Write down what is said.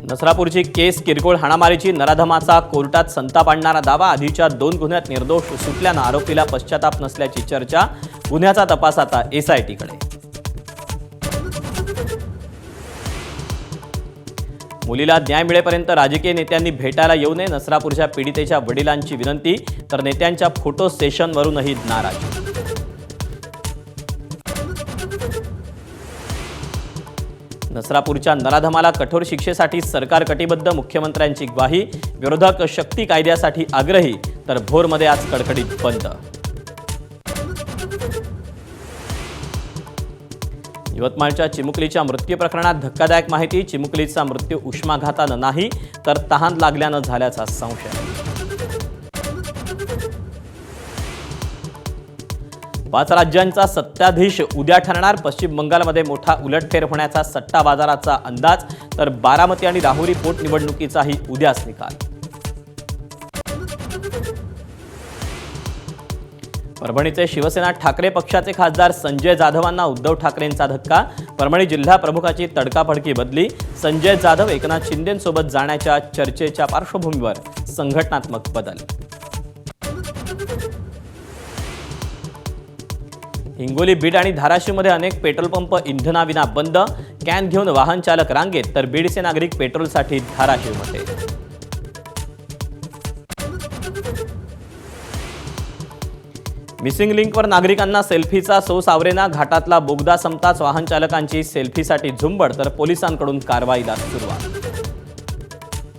नसरापूरची केस किरकोळ हाणामारीची नराधमाचा कोर्टात संताप आणणारा दावा। आधीच्या 2 गुन्ह्यात निर्दोष सुटल्यानं आरोपीला पश्चाताप नसल्याची चर्चा। गुन्ह्याचा तपास आता एसआयटीकडे। मुलीला न्याय मिळेपर्यंत राजकीय नेत्यांनी भेटायला येऊ नये, नसरापूरच्या पीडितेच्या वडिलांची विनंती। तर नेत्यांच्या फोटो सेशनवरूनही नाराजी। नसरापूरच्या नराधमाला कठोर शिक्षेसाठी सरकार कटिबद्ध, मुख्यमंत्र्यांची ग्वाही। विरोधक शक्ती कायद्यासाठी आग्रही, तर भोरमध्ये आज कडकडीत बंद। यवतमाळच्या चिमुकलीच्या मृत्यू प्रकरणात धक्कादायक माहिती। चिमुकलीचा मृत्यू उष्माघातानं नाही, तर तहान लागल्यानं झाल्याचा संशय। 5 राज्यांचा सत्ताधीश उद्या ठरणार। पश्चिम बंगालमध्ये मोठा उलटफेर होण्याचा सट्टा बाजाराचा अंदाज। तर बारामती आणि राहुरी पोटनिवडणुकीचाही उद्याच निकाल। परभणीचे शिवसेना ठाकरे पक्षाचे खासदार संजय जाधवांना उद्धव ठाकरेंचा धक्का। परभणी जिल्हा प्रमुखाची तडकाफडकी बदली। संजय जाधव एकनाथ शिंदेंसोबत जाण्याच्या चर्चेच्या पार्श्वभूमीवर संघटनात्मक बदल। हिंगोली, बीड आणि धाराशिवमध्ये अनेक पेट्रोल पंप इंधनाविना बंद। कॅन घेऊन वाहन चालक रांगेत, तर बीडचे नागरिक पेट्रोलसाठी धाराशिवमध्ये। मिसिंग लिंकवर नागरिकांना सेल्फीचा सोस आवरेना। घाटातला बोगदा संपताच वाहन चालकांची सेल्फीसाठी झुंबड, तर पोलिसांकडून कारवाईला सुरुवात।